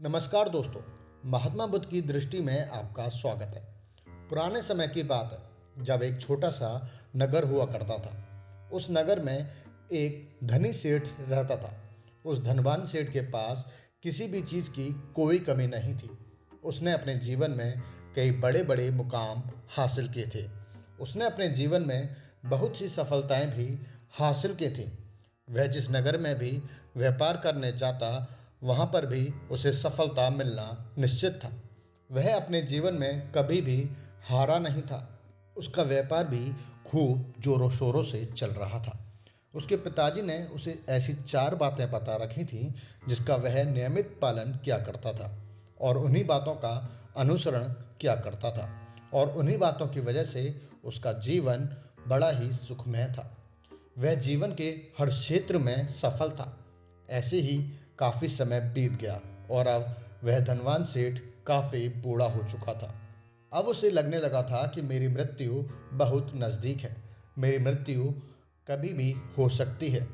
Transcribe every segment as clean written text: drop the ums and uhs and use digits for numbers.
नमस्कार दोस्तों। महात्मा बुद्ध की दृष्टि में आपका स्वागत है। पुराने समय की बात है जब एक छोटा सा नगर हुआ करता था। उस नगर में एक धनी सेठ रहता था। उस धनवान सेठ के पास किसी भी चीज़ की कोई कमी नहीं थी। उसने अपने जीवन में कई बड़े बड़े मुकाम हासिल किए थे। उसने अपने जीवन में बहुत सी सफलताएं भी हासिल की थी। वह जिस नगर में भी व्यापार करने जाता वहाँ पर भी उसे सफलता मिलना निश्चित था। वह अपने जीवन में कभी भी हारा नहीं था। उसका व्यापार भी खूब जोरों शोरों से चल रहा था। उसके पिताजी ने उसे ऐसी 4 बातें बता रखी थीं जिसका वह नियमित पालन किया करता था और उन्हीं बातों का अनुसरण किया करता था, और उन्हीं बातों की वजह से उसका जीवन बड़ा ही सुखमय था। वह जीवन के हर क्षेत्र में सफल था। ऐसे ही काफ़ी समय बीत गया और अब वह धनवान सेठ काफ़ी बूढ़ा हो चुका था। अब उसे लगने लगा था कि मेरी मृत्यु बहुत नज़दीक है। मेरी मृत्यु कभी भी हो सकती है।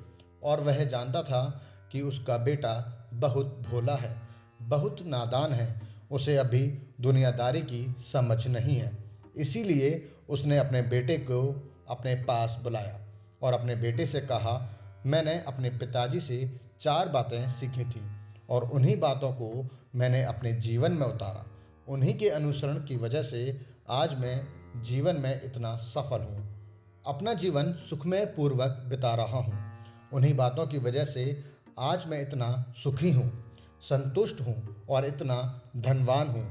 और वह जानता था कि उसका बेटा बहुत भोला है, बहुत नादान है। उसे अभी दुनियादारी की समझ नहीं है। इसीलिए उसने अपने बेटे को अपने पास बुलाया और अपने बेटे से कहा, मैंने अपने पिताजी से 4 बातें सीखी थीं और उन्हीं बातों को मैंने अपने जीवन में उतारा। उन्हीं के अनुसरण की वजह से आज मैं जीवन में इतना सफल हूँ। अपना जीवन सुखमय पूर्वक बिता रहा हूँ। उन्हीं बातों की वजह से आज मैं इतना सुखी हूँ, संतुष्ट हूँ और इतना धनवान हूँ।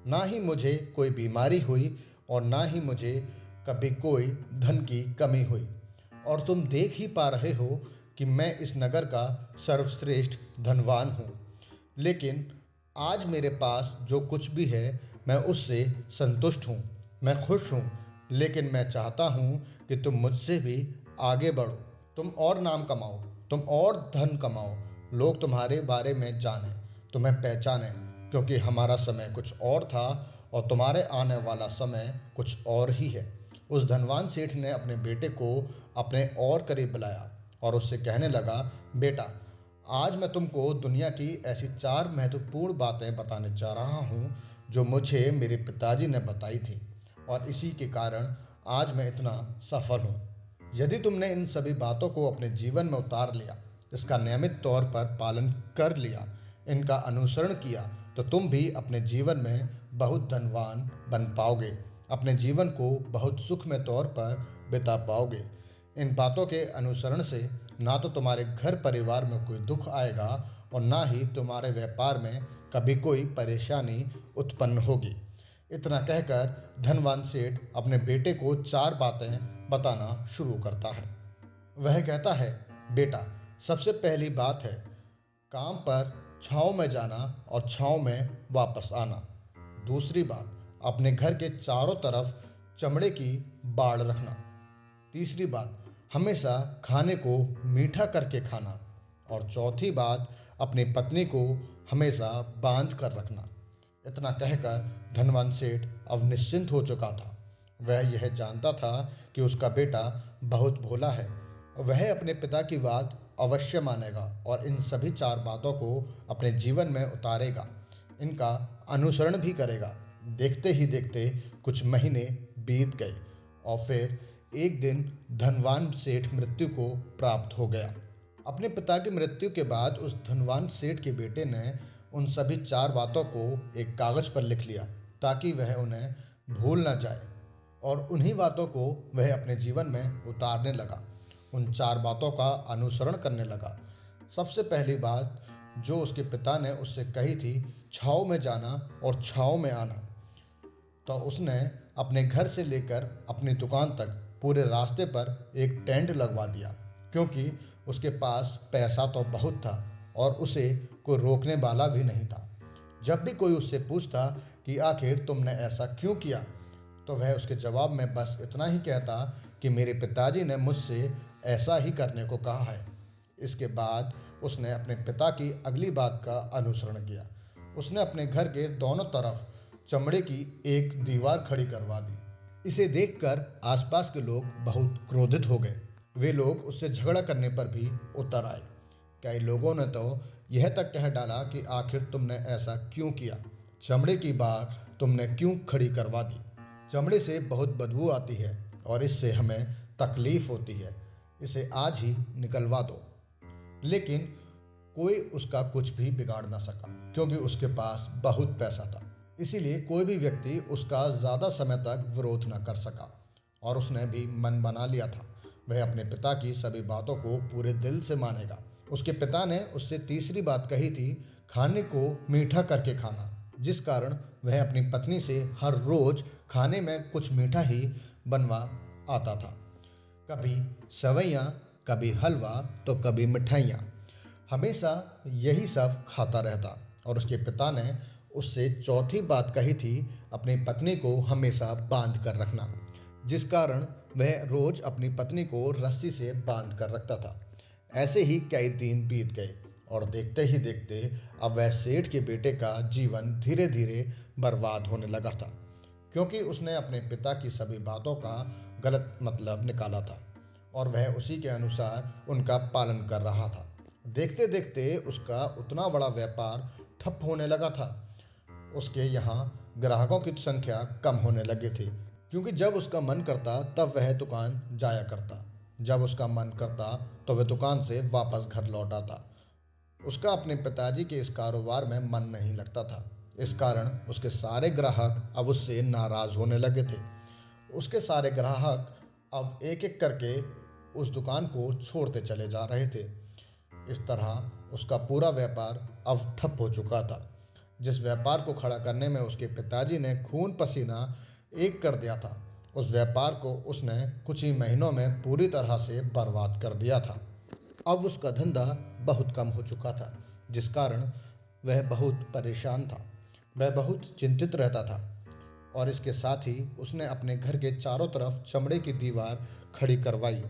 ना ही मुझे कोई बीमारी हुई और ना ही मुझे कभी कोई धन की कमी हुई। और तुम देख ही पा रहे हो कि मैं इस नगर का सर्वश्रेष्ठ धनवान हूँ। लेकिन आज मेरे पास जो कुछ भी है मैं उससे संतुष्ट हूँ, मैं खुश हूँ। लेकिन मैं चाहता हूँ कि तुम मुझसे भी आगे बढ़ो, तुम और नाम कमाओ, तुम और धन कमाओ, लोग तुम्हारे बारे में जानें, तुम्हें पहचानें, क्योंकि हमारा समय कुछ और था और तुम्हारे आने वाला समय कुछ और ही है। उस धनवान सेठ ने अपने बेटे को अपने और करीब बुलाया और उससे कहने लगा, बेटा, आज मैं तुमको दुनिया की ऐसी 4 महत्वपूर्ण बातें बताने जा रहा हूँ जो मुझे मेरे पिताजी ने बताई थी, और इसी के कारण आज मैं इतना सफल हूँ। यदि तुमने इन सभी बातों को अपने जीवन में उतार लिया, इसका नियमित तौर पर पालन कर लिया, इनका अनुसरण किया, तो तुम भी अपने जीवन में बहुत धनवान बन पाओगे, अपने जीवन को बहुत सुखमय तौर पर बिता पाओगे। इन बातों के अनुसरण से ना तो तुम्हारे घर परिवार में कोई दुख आएगा और ना ही तुम्हारे व्यापार में कभी कोई परेशानी उत्पन्न होगी। इतना कहकर धनवान सेठ अपने बेटे को 4 बातें बताना शुरू करता है। वह कहता है, बेटा, सबसे पहली बात है काम पर छाँव में जाना और छाँव में वापस आना। दूसरी बात, अपने घर के चारों तरफ चमड़े की बाड़ रखना। तीसरी बात, हमेशा खाने को मीठा करके खाना। और चौथी बात, अपनी पत्नी को हमेशा बांध कर रखना। इतना कहकर धनवान सेठ अब निश्चिंत हो चुका था। वह यह जानता था कि उसका बेटा बहुत भोला है। वह अपने पिता की बात अवश्य मानेगा और इन सभी 4 बातों को अपने जीवन में उतारेगा, इनका अनुसरण भी करेगा। देखते ही देखते कुछ महीने बीत गए और फिर एक दिन धनवान सेठ मृत्यु को प्राप्त हो गया। अपने पिता की मृत्यु के बाद उस धनवान सेठ के बेटे ने उन सभी 4 बातों को एक कागज़ पर लिख लिया ताकि वह उन्हें भूल न जाए, और उन्हीं बातों को वह अपने जीवन में उतारने लगा, उन 4 बातों का अनुसरण करने लगा। सबसे पहली बात जो उसके पिता ने उससे कही थी, छाँव में जाना और छाँव में आना, तो उसने अपने घर से लेकर अपनी दुकान तक पूरे रास्ते पर एक टेंट लगवा दिया, क्योंकि उसके पास पैसा तो बहुत था और उसे कोई रोकने वाला भी नहीं था। जब भी कोई उससे पूछता कि आखिर तुमने ऐसा क्यों किया, तो वह उसके जवाब में बस इतना ही कहता कि मेरे पिताजी ने मुझसे ऐसा ही करने को कहा है। इसके बाद उसने अपने पिता की अगली बात का अनुसरण किया। उसने अपने घर के दोनों तरफ चमड़े की एक दीवार खड़ी करवा दी। इसे देखकर आसपास के लोग बहुत क्रोधित हो गए। वे लोग उससे झगड़ा करने पर भी उतर आए। कई लोगों ने तो यह तक कह डाला कि आखिर तुमने ऐसा क्यों किया, चमड़े की बार तुमने क्यों खड़ी करवा दी। चमड़े से बहुत बदबू आती है और इससे हमें तकलीफ होती है, इसे आज ही निकलवा दो। लेकिन कोई उसका कुछ भी बिगाड़ ना सका, क्योंकि उसके पास बहुत पैसा था। इसीलिए कोई भी व्यक्ति उसका ज़्यादा समय तक विरोध न कर सका और उसने भी मन बना लिया था वह अपने पिता की सभी बातों को पूरे दिल से मानेगा। उसके पिता ने उससे तीसरी बात कही थी, खाने को मीठा करके खाना, जिस कारण वह अपनी पत्नी से हर रोज खाने में कुछ मीठा ही बनवा आता था। कभी सेवइयाँ, कभी हलवा तो कभी मिठाइयाँ, हमेशा यही सब खाता रहता। और उसके पिता ने उससे चौथी बात कही थी, अपनी पत्नी को हमेशा बांध कर रखना, जिस कारण वह रोज अपनी पत्नी को रस्सी से बांध कर रखता था। ऐसे ही कई दिन बीत गए और देखते ही देखते अब वह सेठ के बेटे का जीवन धीरे धीरे बर्बाद होने लगा था, क्योंकि उसने अपने पिता की सभी बातों का गलत मतलब निकाला था और वह उसी के अनुसार उनका पालन कर रहा था। देखते देखते उसका उतना बड़ा व्यापार ठप होने लगा था। उसके यहाँ ग्राहकों की संख्या कम होने लगी थी, क्योंकि जब उसका मन करता तब वह दुकान जाया करता, जब उसका मन करता तो वह दुकान से वापस घर लौट आता। उसका अपने पिताजी के इस कारोबार में मन नहीं लगता था। इस कारण उसके सारे ग्राहक अब उससे नाराज होने लगे थे। उसके सारे ग्राहक अब एक एक करके उस दुकान को छोड़ते चले जा रहे थे। इस तरह उसका पूरा व्यापार अब ठप हो चुका था। जिस व्यापार को खड़ा करने में उसके पिताजी ने खून पसीना एक कर दिया था, उस व्यापार को उसने कुछ ही महीनों में पूरी तरह से बर्बाद कर दिया था। अब उसका धंधा बहुत कम हो चुका था, जिस कारण वह बहुत परेशान था। वह बहुत चिंतित रहता था और इसके साथ ही उसने अपने घर के चारों तरफ चमड़े की दीवार खड़ी करवाई।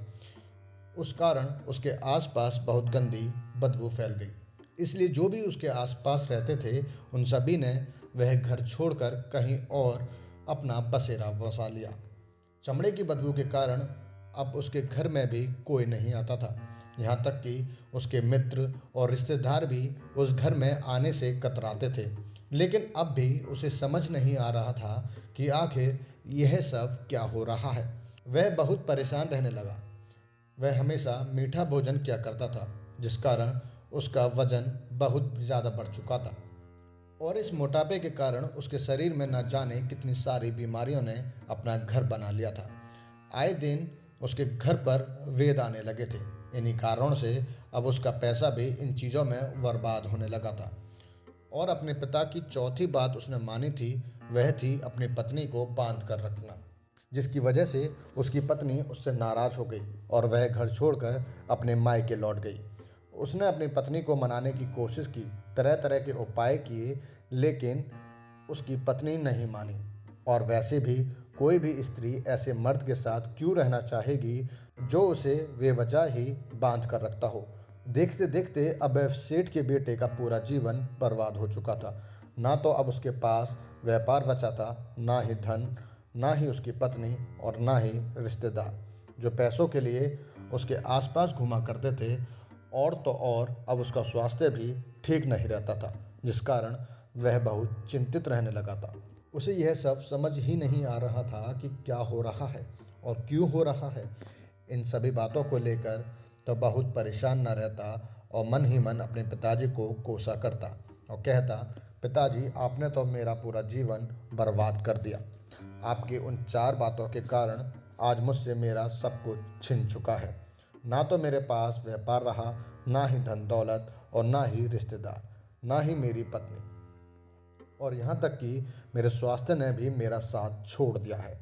उस कारण उसके आसपास बहुत गंदी बदबू फैल गई। इसलिए जो भी उसके आसपास रहते थे उन सभी ने वह घर छोड़कर कहीं और अपना बसेरा बसा लिया। चमड़े की बदबू के कारण अब उसके घर में भी कोई नहीं आता था। यहाँ तक कि उसके मित्र और रिश्तेदार भी उस घर में आने से कतराते थे। लेकिन अब भी उसे समझ नहीं आ रहा था कि आखिर यह सब क्या हो रहा है। वह बहुत परेशान रहने लगा। वह हमेशा मीठा भोजन किया करता था, जिस कारण उसका वजन बहुत ज़्यादा बढ़ चुका था और इस मोटापे के कारण उसके शरीर में न जाने कितनी सारी बीमारियों ने अपना घर बना लिया था। आए दिन उसके घर पर वेद आने लगे थे। इन्हीं कारणों से अब उसका पैसा भी इन चीज़ों में बर्बाद होने लगा था। और अपने पिता की चौथी बात उसने मानी थी, वह थी अपनी पत्नी को बांध कर रखना, जिसकी वजह से उसकी पत्नी उससे नाराज़ हो गई और वह घर छोड़कर अपने मायके लौट गई। उसने अपनी पत्नी को मनाने की कोशिश की, तरह तरह के उपाय किए, लेकिन उसकी पत्नी नहीं मानी। और वैसे भी कोई भी स्त्री ऐसे मर्द के साथ क्यों रहना चाहेगी जो उसे बेवजह ही बांध कर रखता हो। देखते देखते अब वह सेठ के बेटे का पूरा जीवन बर्बाद हो चुका था। ना तो अब उसके पास व्यापार बचा था, ना ही धन, ना ही उसकी पत्नी और ना ही रिश्तेदार जो पैसों के लिए उसके आसपास घुमा करते थे। और तो और अब उसका स्वास्थ्य भी ठीक नहीं रहता था, जिस कारण वह बहुत चिंतित रहने लगा था। उसे यह सब समझ ही नहीं आ रहा था कि क्या हो रहा है और क्यों हो रहा है। इन सभी बातों को लेकर तो बहुत परेशान न रहता और मन ही मन अपने पिताजी को कोसा करता और कहता, पिताजी आपने तो मेरा पूरा जीवन बर्बाद कर दिया। आपकी उन 4 बातों के कारण आज मुझसे मेरा सब कुछ छिन चुका है। ना तो मेरे पास व्यापार रहा, ना ही धन दौलत और ना ही रिश्तेदार, ना ही मेरी पत्नी, और यहाँ तक कि मेरे स्वास्थ्य ने भी मेरा साथ छोड़ दिया है।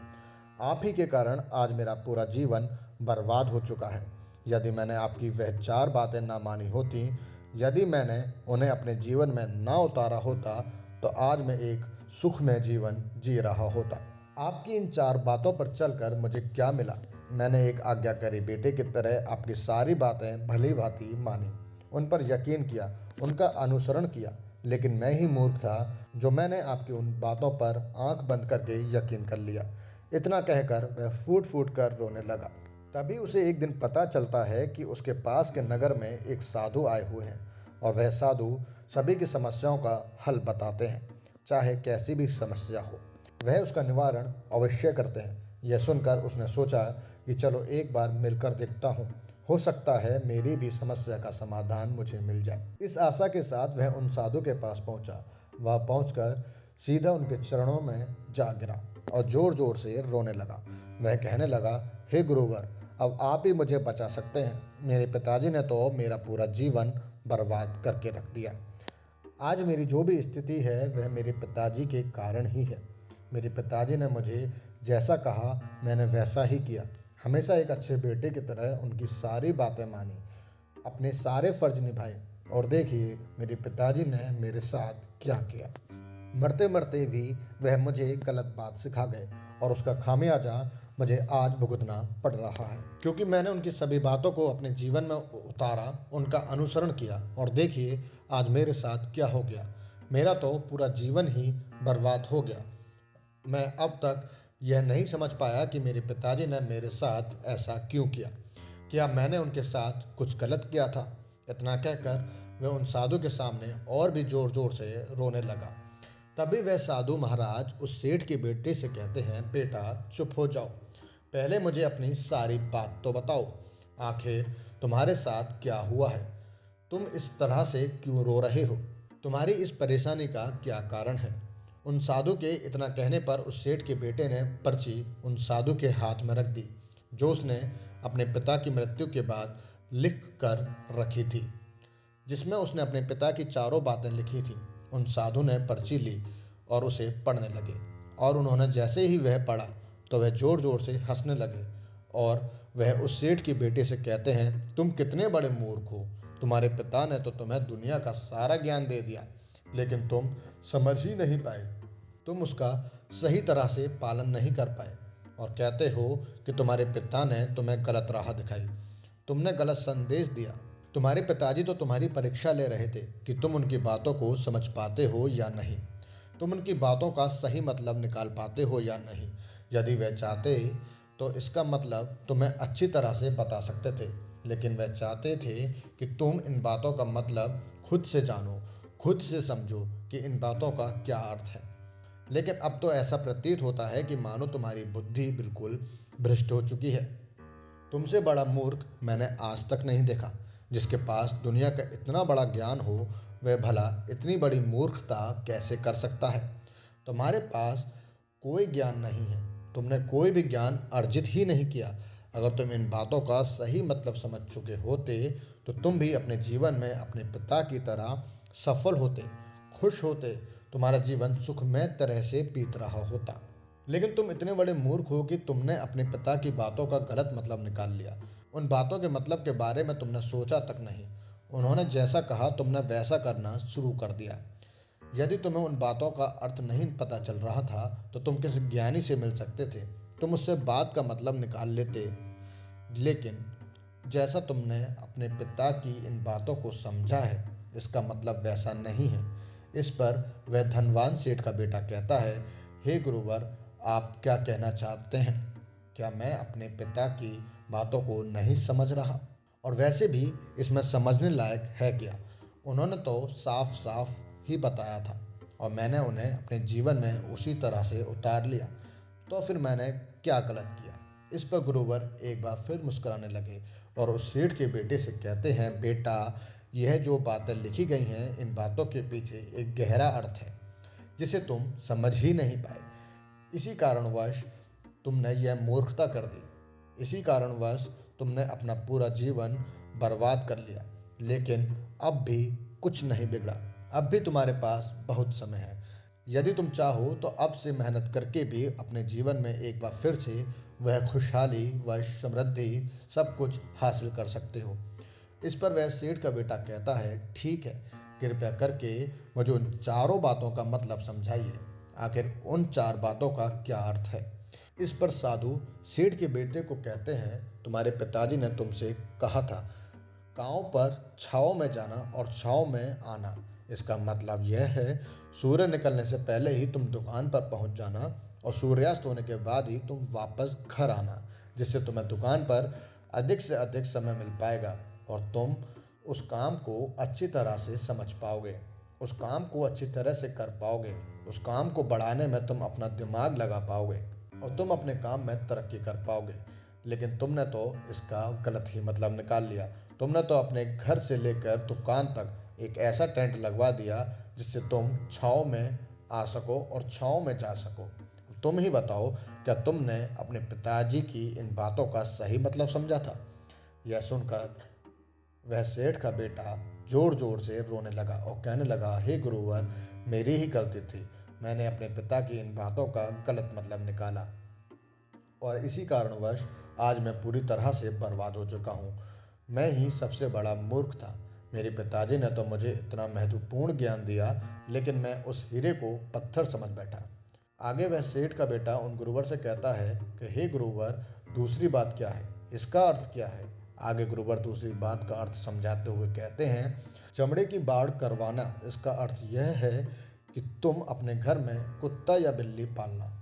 आप ही के कारण आज मेरा पूरा जीवन बर्बाद हो चुका है। यदि मैंने आपकी वह 4 बातें ना मानी होती, यदि मैंने उन्हें अपने जीवन में ना उतारा होता, तो आज मैं एक सुखमय जीवन जी रहा होता। आपकी इन 4 बातों पर चलकर मुझे क्या मिला? मैंने एक आज्ञाकारी बेटे की तरह आपकी सारी बातें भली भांति मानी, उन पर यकीन किया, उनका अनुसरण किया। लेकिन मैं ही मूर्ख था जो मैंने आपकी उन बातों पर आंख बंद करके यकीन कर लिया। इतना कहकर वह फूट फूट कर रोने लगा। तभी उसे एक दिन पता चलता है कि उसके पास के नगर में एक साधु आए हुए हैं और वह साधु सभी की समस्याओं का हल बताते हैं, चाहे कैसी भी समस्या हो वह उसका निवारण अवश्य करते हैं। यह सुनकर उसने सोचा कि चलो एक बार मिलकर देखता हूँ, हो सकता है मेरी भी समस्या का समाधान मुझे मिल जाए। इस आशा के साथ वह उन साधु के पास पहुंचा। वह पहुंचकर सीधा उनके चरणों में जा गिरा और जोर जोर से रोने लगा। वह कहने लगा, हे गुरुवर, अब आप ही मुझे बचा सकते हैं। मेरे पिताजी ने तो मेरा पूरा जीवन बर्बाद करके रख दिया। आज मेरी जो भी स्थिति है वह मेरे पिताजी के कारण ही है। मेरे पिताजी ने मुझे जैसा कहा मैंने वैसा ही किया। हमेशा एक अच्छे बेटे की तरह उनकी सारी बातें मानी, अपने सारे फर्ज निभाए, और देखिए मेरे पिताजी ने मेरे साथ क्या किया। मरते मरते भी वह मुझे गलत बात सिखा गए और उसका खामियाजा मुझे आज भुगतना पड़ रहा है, क्योंकि मैंने उनकी सभी बातों को अपने जीवन में उतारा, उनका अनुसरण किया, और देखिए आज मेरे साथ क्या हो गया। मेरा तो पूरा जीवन ही बर्बाद हो गया। मैं अब तक यह नहीं समझ पाया कि मेरे पिताजी ने मेरे साथ ऐसा क्यों किया। क्या मैंने उनके साथ कुछ गलत किया था? इतना कहकर वह उन साधु के सामने और भी जोर जोर से रोने लगा। तभी वह साधु महाराज उस सेठ के बेटे से कहते हैं, बेटा चुप हो जाओ, पहले मुझे अपनी सारी बात तो बताओ। आखिर तुम्हारे साथ क्या हुआ है? तुम इस तरह से क्यों रो रहे हो? तुम्हारी इस परेशानी का क्या कारण है? उन साधु के इतना कहने पर उस सेठ के बेटे ने पर्ची उन साधु के हाथ में रख दी, जो उसने अपने पिता की मृत्यु के बाद लिख कर रखी थी, जिसमें उसने अपने पिता की चारों बातें लिखी थी। उन साधु ने पर्ची ली और उसे पढ़ने लगे, और उन्होंने जैसे ही वह पढ़ा तो वह जोर जोर से हंसने लगे, और वह उस सेठ के बेटे से कहते हैं, तुम कितने बड़े मूर्ख हो। तुम्हारे पिता ने तो तुम्हें दुनिया का सारा ज्ञान दे दिया, लेकिन तुम समझ ही नहीं पाए, तुम उसका सही तरह से पालन नहीं कर पाए, और कहते हो कि तुम्हारे पिता ने तुम्हें गलत राह दिखाई, तुमने गलत संदेश दिया। तुम्हारे पिताजी तो तुम्हारी परीक्षा ले रहे थे कि तुम उनकी बातों को समझ पाते हो या नहीं, तुम उनकी बातों का सही मतलब निकाल पाते हो या नहीं। यदि वह चाहते तो इसका मतलब तुम्हें अच्छी तरह से बता सकते थे, लेकिन वह चाहते थे कि तुम इन बातों का मतलब खुद से जानो, खुद से समझो कि इन बातों का क्या अर्थ है। लेकिन अब तो ऐसा प्रतीत होता है कि मानो तुम्हारी बुद्धि बिल्कुल भ्रष्ट हो चुकी है। तुमसे बड़ा मूर्ख मैंने आज तक नहीं देखा। जिसके पास दुनिया का इतना बड़ा ज्ञान हो, वह भला इतनी बड़ी मूर्खता कैसे कर सकता है? तुम्हारे पास कोई ज्ञान नहीं है, तुमने कोई भी ज्ञान अर्जित ही नहीं किया। अगर तुम इन बातों का सही मतलब समझ चुके होते तो तुम भी अपने जीवन में अपने पिता की तरह सफल होते, खुश होते, तुम्हारा जीवन सुखमय तरह से बीत रहा होता। लेकिन तुम इतने बड़े मूर्ख हो कि तुमने अपने पिता की बातों का गलत मतलब निकाल लिया। उन बातों के मतलब के बारे में तुमने सोचा तक नहीं। उन्होंने जैसा कहा तुमने वैसा करना शुरू कर दिया। यदि तुम्हें उन बातों का अर्थ नहीं पता चल रहा था तो तुम किसी ज्ञानी से मिल सकते थे, तुम उससे बात का मतलब निकाल लेते। लेकिन जैसा तुमने अपने पिता की इन बातों को समझा है, इसका मतलब वैसा नहीं है। इस पर वह धनवान सेठ का बेटा कहता है, हे गुरुवर, आप क्या कहना चाहते हैं? क्या मैं अपने पिता की बातों को नहीं समझ रहा? और वैसे भी इसमें समझने लायक है क्या? उन्होंने तो साफ साफ ही बताया था और मैंने उन्हें अपने जीवन में उसी तरह से उतार लिया, तो फिर मैंने क्या गलत किया? इस पर गुरुवर एक बार फिर मुस्कुराने लगे और उस सेठ के बेटे से कहते हैं, बेटा, यह जो बातें लिखी गई हैं, इन बातों के पीछे एक गहरा अर्थ है जिसे तुम समझ ही नहीं पाए। इसी कारणवश तुमने यह मूर्खता कर दी, इसी कारणवश तुमने अपना पूरा जीवन बर्बाद कर लिया। लेकिन अब भी कुछ नहीं बिगड़ा, अब भी तुम्हारे पास बहुत समय है। यदि तुम चाहो तो अब से मेहनत करके भी अपने जीवन में एक बार फिर से वह खुशहाली व समृद्धि सब कुछ हासिल कर सकते हो। इस पर वह सेठ का बेटा कहता है, ठीक है, कृपया करके मुझे उन चारों बातों का मतलब समझाइए। आखिर उन चार बातों का क्या अर्थ है? इस पर साधु सेठ के बेटे को कहते हैं, तुम्हारे पिताजी ने तुमसे कहा था, गांव पर छाँव में जाना और छाँव में आना। इसका मतलब यह है, सूर्य निकलने से पहले ही तुम दुकान पर पहुंच जाना और सूर्यास्त होने के बाद ही तुम वापस घर आना, जिससे तुम्हें दुकान पर अधिक से अधिक समय मिल पाएगा और तुम उस काम को अच्छी तरह से समझ पाओगे, उस काम को अच्छी तरह से कर पाओगे, उस काम को बढ़ाने में तुम अपना दिमाग लगा पाओगे और तुम अपने काम में तरक्की कर पाओगे। लेकिन तुमने तो इसका गलत ही मतलब निकाल लिया। तुमने तो अपने घर से लेकर दुकान तक एक ऐसा टेंट लगवा दिया जिससे तुम छाँव में आ सको और छाँव में जा सको। तुम ही बताओ, क्या तुमने अपने पिताजी की इन बातों का सही मतलब समझा था? यह सुनकर वह सेठ का बेटा जोर जोर से रोने लगा और कहने लगा, हे गुरुवर, मेरी ही गलती थी। मैंने अपने पिता की इन बातों का गलत मतलब निकाला और इसी कारणवश आज मैं पूरी तरह से बर्बाद हो चुका हूँ। मैं ही सबसे बड़ा मूर्ख था। मेरे पिताजी ने तो मुझे इतना महत्वपूर्ण ज्ञान दिया, लेकिन मैं उस हीरे को पत्थर समझ बैठा। आगे वह सेठ का बेटा उन गुरुवर से कहता है कि हे गुरुवर, दूसरी बात क्या है? इसका अर्थ क्या है? आगे गुरुवर दूसरी बात का अर्थ समझाते हुए कहते हैं, चमड़े की बाड़ करवाना, इसका अर्थ यह है कि तुम अपने घर में कुत्ता या बिल्ली पालना।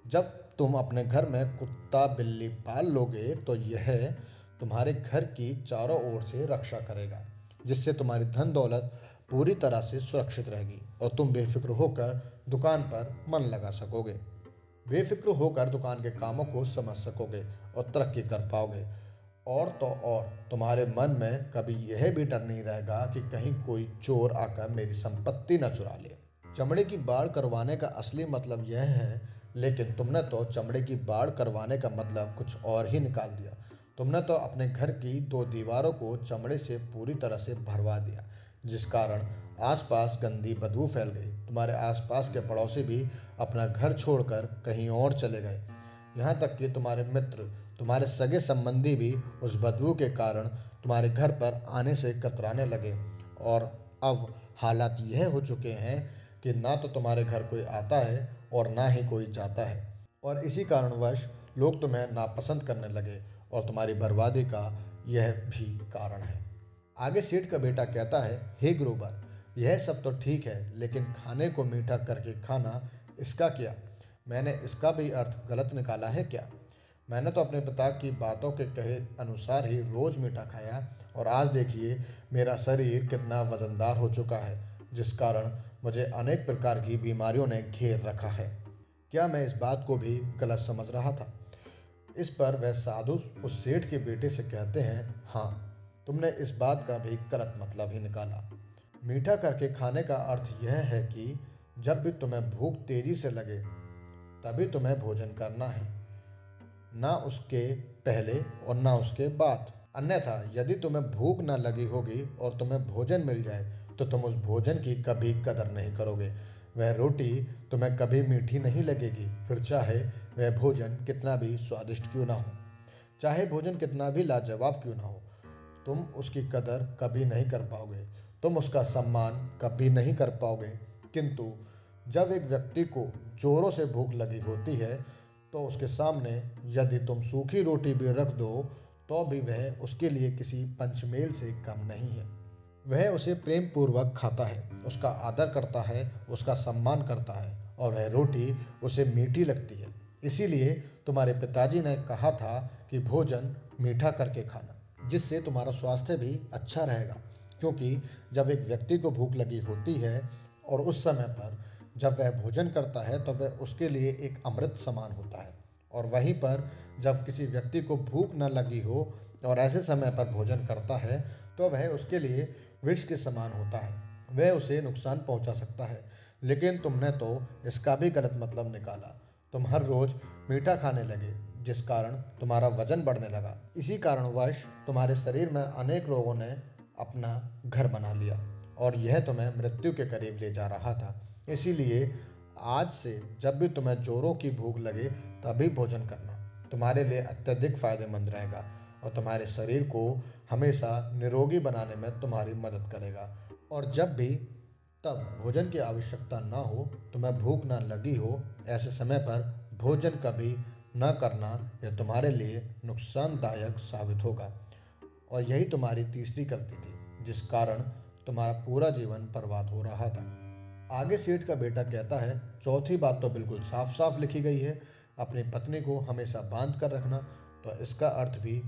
जब तुम अपने घर में कुत्ता बिल्ली पाल लोगे तो यह तुम्हारे घर की चारों ओर से रक्षा करेगा, जिससे तुम्हारी धन दौलत पूरी तरह से सुरक्षित रहेगी और तुम बेफिक्र होकर दुकान पर मन लगा सकोगे, बेफिक्र होकर दुकान के कामों को समझ सकोगे और तरक्की कर पाओगे। और तो और तुम्हारे मन में कभी यह भी डर नहीं रहेगा कि कहीं कोई चोर आकर मेरी संपत्ति न चुरा ले। चमड़े की बाड़ करवाने का असली मतलब यह है, लेकिन तुमने तो चमड़े की बाड़ करवाने का मतलब कुछ और ही निकाल दिया। तुमने तो अपने घर की दो दीवारों को चमड़े से पूरी तरह से भरवा दिया, जिस कारण आसपास गंदी बदबू फैल गई। तुम्हारे आसपास के पड़ोसी भी अपना घर छोड़कर कहीं और चले गए। यहाँ तक कि तुम्हारे मित्र, तुम्हारे सगे संबंधी भी उस बदबू के कारण तुम्हारे घर पर आने से कतराने लगे। और अब हालात यह हो चुके हैं कि ना तो तुम्हारे घर कोई आता है और ना ही कोई जाता है, और इसी कारणवश लोग तुम्हें नापसंद करने लगे और तुम्हारी बर्बादी का यह भी कारण है। आगे सेठ का बेटा कहता है, हे गुरुवर, यह सब तो ठीक है, लेकिन खाने को मीठा करके खाना, इसका क्या? मैंने इसका भी अर्थ गलत निकाला है क्या? मैंने तो अपने पिता की बातों के कहे अनुसार ही रोज़ मीठा खाया और आज देखिए मेरा शरीर कितना वजनदार हो चुका है, जिस कारण मुझे अनेक प्रकार की बीमारियों ने घेर रखा है। क्या मैं इस बात को भी गलत समझ रहा था? इस पर वह साधु उस सेठ के बेटे से कहते हैं, हाँ, तुमने इस बात का भी गलत मतलब ही निकाला। मीठा करके खाने का अर्थ यह है कि जब भी तुम्हें भूख तेजी से लगे तभी तुम्हें भोजन करना है, ना उसके पहले और ना उसके बाद। अन्यथा यदि तुम्हें भूख न लगी होगी और तुम्हें भोजन मिल जाए तो तुम उस भोजन की कभी कदर नहीं करोगे। वह रोटी तुम्हें कभी मीठी नहीं लगेगी, फिर चाहे वह भोजन कितना भी स्वादिष्ट क्यों ना हो, चाहे भोजन कितना भी लाजवाब क्यों ना हो, तुम उसकी कदर कभी नहीं कर पाओगे, तुम उसका सम्मान कभी नहीं कर पाओगे। किंतु जब एक व्यक्ति को जोरों से भूख लगी होती है तो उसके सामने यदि तुम सूखी रोटी भी रख दो तो भी वह उसके लिए किसी पंचमेल से कम नहीं है। वह उसे प्रेम पूर्वक खाता है, उसका आदर करता है, उसका सम्मान करता है और वह रोटी उसे मीठी लगती है। इसीलिए तुम्हारे पिताजी ने कहा था कि भोजन मीठा करके खाना, जिससे तुम्हारा स्वास्थ्य भी अच्छा रहेगा। क्योंकि जब एक व्यक्ति को भूख लगी होती है और उस समय पर जब वह भोजन करता है तो वह उसके लिए एक अमृत समान होता है, और वहीं पर जब किसी व्यक्ति को भूख न लगी हो और ऐसे समय पर भोजन करता है तो वह उसके लिए विष के समान होता है, वह उसे नुकसान पहुंचा सकता है। लेकिन तुमने तो इसका भी गलत मतलब निकाला। तुम हर रोज़ मीठा खाने लगे, जिस कारण तुम्हारा वजन बढ़ने लगा। इसी कारणवश तुम्हारे शरीर में अनेक रोगों ने अपना घर बना लिया और यह तुम्हें मृत्यु के करीब ले जा रहा था। इसीलिए आज से जब भी तुम्हें जोरों की भूख लगे तभी भोजन करना तुम्हारे लिए अत्यधिक फायदेमंद रहेगा और तुम्हारे शरीर को हमेशा निरोगी बनाने में तुम्हारी मदद करेगा। और जब भी तब भोजन की आवश्यकता ना हो, तुम्हें भूख ना लगी हो, ऐसे समय पर भोजन कभी न करना यह तुम्हारे लिए नुकसानदायक साबित होगा। और यही तुम्हारी तीसरी गलती थी, जिस कारण तुम्हारा पूरा जीवन बर्बाद हो रहा था। आगे सेठ का बेटा कहता है, चौथी बात तो बिल्कुल साफ साफ लिखी गई है, अपनी पत्नी को हमेशा बांध कर रखना। तो इसका अर्थ भी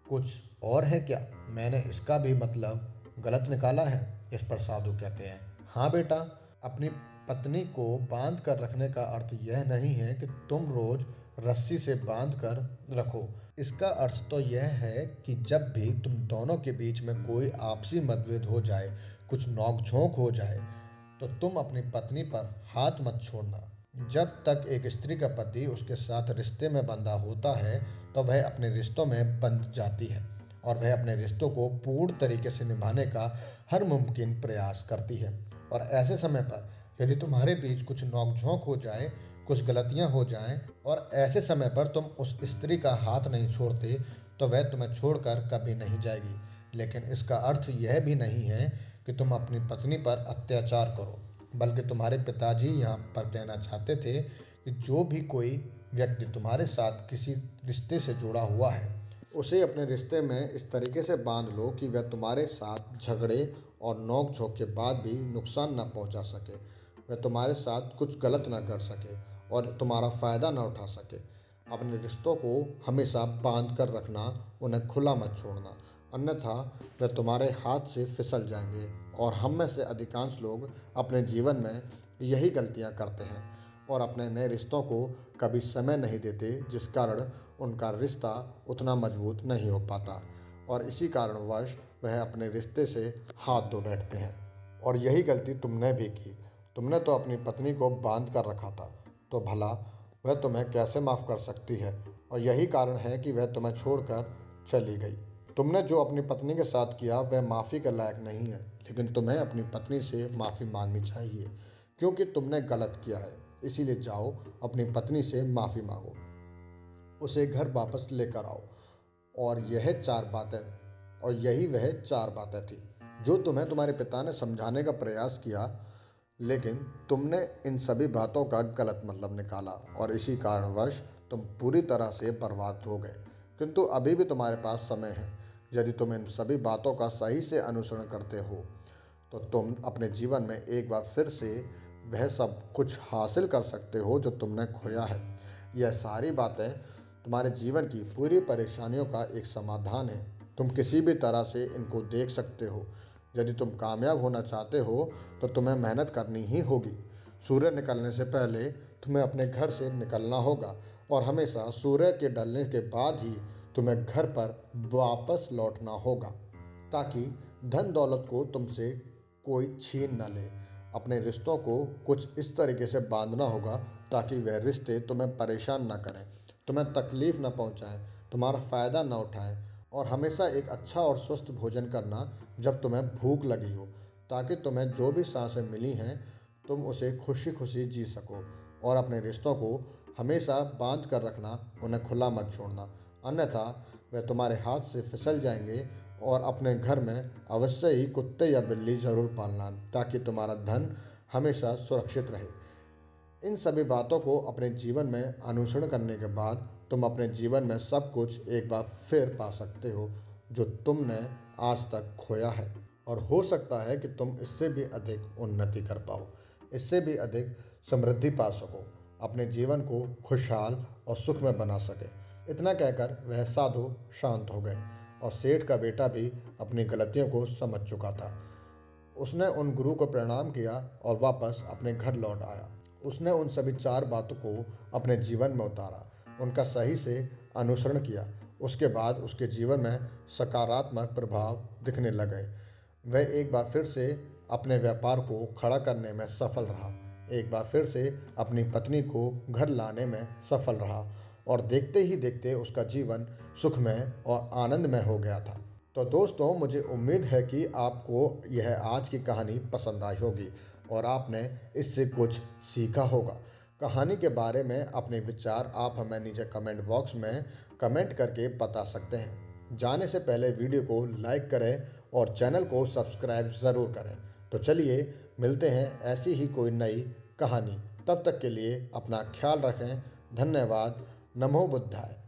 कुछ और है क्या? मैंने इसका भी मतलब गलत निकाला है? इस पर साधु कहते हैं, हाँ बेटा, अपनी पत्नी को बांध कर रखने का अर्थ यह नहीं है कि तुम रोज रस्सी से बांध कर रखो। इसका अर्थ तो यह है कि जब भी तुम दोनों के बीच में कोई आपसी मतभेद हो जाए, कुछ नोक-झोंक हो जाए, तो तुम अपनी पत्नी पर हाथ मत छोड़ना। जब तक एक स्त्री का पति उसके साथ रिश्ते में बंधा होता है, तो वह अपने रिश्तों में बंध जाती है और वह अपने रिश्तों को पूर्ण तरीके से निभाने का हर मुमकिन प्रयास करती है। और ऐसे समय पर यदि तुम्हारे बीच कुछ नोक-झोंक हो जाए, कुछ गलतियां हो जाएं और ऐसे समय पर तुम उस स्त्री का हाथ नहीं छोड़ते, तो वह तुम्हें छोड़कर कभी नहीं जाएगी। लेकिन इसका अर्थ यह भी नहीं है कि तुम अपनी पत्नी पर अत्याचार करो, बल्कि तुम्हारे पिताजी यहाँ पर कहना चाहते थे कि जो भी कोई व्यक्ति तुम्हारे साथ किसी रिश्ते से जुड़ा हुआ है, उसे अपने रिश्ते में इस तरीके से बांध लो कि वह तुम्हारे साथ झगड़े और नोक झोंक के बाद भी नुकसान न पहुंचा सके, वह तुम्हारे साथ कुछ गलत ना कर सके और तुम्हारा फ़ायदा ना उठा सके। अपने रिश्तों को हमेशा बांध कर रखना, उन्हें खुला मत छोड़ना, अन्यथा वे तुम्हारे हाथ से फिसल जाएंगे। और हम में से अधिकांश लोग अपने जीवन में यही गलतियां करते हैं और अपने नए रिश्तों को कभी समय नहीं देते, जिस कारण उनका रिश्ता उतना मजबूत नहीं हो पाता और इसी कारणवश वह अपने रिश्ते से हाथ धो बैठते हैं। और यही गलती तुमने भी की। तुमने तो अपनी पत्नी को बांध कर रखा था, तो भला वह तुम्हें कैसे माफ़ कर सकती है? और यही कारण है कि वह तुम्हें छोड़कर चली गई। तुमने जो अपनी पत्नी के साथ किया वह माफ़ी के लायक नहीं है, लेकिन तुम्हें अपनी पत्नी से माफ़ी मांगनी चाहिए, क्योंकि तुमने गलत किया है। इसीलिए जाओ, अपनी पत्नी से माफ़ी मांगो, उसे घर वापस लेकर आओ। और यही वह 4 बातें थी जो तुम्हें तुम्हारे पिता ने समझाने का प्रयास किया, लेकिन तुमने इन सभी बातों का गलत मतलब निकाला और इसी कारणवश तुम पूरी तरह से बर्बाद हो गए। किंतु अभी भी तुम्हारे पास समय है। यदि तुम इन सभी बातों का सही से अनुसरण करते हो, तो तुम अपने जीवन में एक बार फिर से वह सब कुछ हासिल कर सकते हो जो तुमने खोया है। यह सारी बातें तुम्हारे जीवन की पूरी परेशानियों का एक समाधान है। तुम किसी भी तरह से इनको देख सकते हो। यदि तुम कामयाब होना चाहते हो, तो तुम्हें मेहनत करनी ही होगी। सूर्य निकलने से पहले तुम्हें अपने घर से निकलना होगा और हमेशा सूर्य के ढलने के बाद ही तुम्हें घर पर वापस लौटना होगा, ताकि धन दौलत को तुमसे कोई छीन न ले। अपने रिश्तों को कुछ इस तरीके से बांधना होगा ताकि वह रिश्ते तुम्हें परेशान न करें, तुम्हें तकलीफ़ न पहुंचाएं, तुम्हारा फ़ायदा न उठाएं। और हमेशा एक अच्छा और स्वस्थ भोजन करना जब तुम्हें भूख लगी हो, ताकि तुम्हें जो भी सांसें मिली हैं तुम उसे खुशी खुशी जी सको। और अपने रिश्तों को हमेशा बांध कर रखना, उन्हें खुला मत छोड़ना, अन्यथा वे तुम्हारे हाथ से फिसल जाएंगे। और अपने घर में अवश्य ही कुत्ते या बिल्ली ज़रूर पालना, ताकि तुम्हारा धन हमेशा सुरक्षित रहे। इन सभी बातों को अपने जीवन में अनुसरण करने के बाद तुम अपने जीवन में सब कुछ एक बार फिर पा सकते हो जो तुमने आज तक खोया है। और हो सकता है कि तुम इससे भी अधिक उन्नति कर पाओ, इससे भी अधिक समृद्धि पा सको, अपने जीवन को खुशहाल और सुख में बना सके। इतना कहकर वह साधु शांत हो गए और सेठ का बेटा भी अपनी गलतियों को समझ चुका था। उसने उन गुरु को प्रणाम किया और वापस अपने घर लौट आया। उसने उन सभी 4 बातों को अपने जीवन में उतारा, उनका सही से अनुसरण किया। उसके बाद उसके जीवन में सकारात्मक प्रभाव दिखने लगे। वह एक बार फिर से अपने व्यापार को खड़ा करने में सफल रहा, एक बार फिर से अपनी पत्नी को घर लाने में सफल रहा और देखते ही देखते उसका जीवन सुखमय और आनंदमय हो गया था। तो दोस्तों, मुझे उम्मीद है कि आपको यह आज की कहानी पसंद आई होगी और आपने इससे कुछ सीखा होगा। कहानी के बारे में अपने विचार आप हमें नीचे कमेंट बॉक्स में कमेंट करके बता सकते हैं। जाने से पहले वीडियो को लाइक करें और चैनल को सब्सक्राइब ज़रूर करें। तो चलिए मिलते हैं ऐसी ही कोई नई कहानी। तब तक के लिए अपना ख्याल रखें। धन्यवाद। नमो बुद्धाय।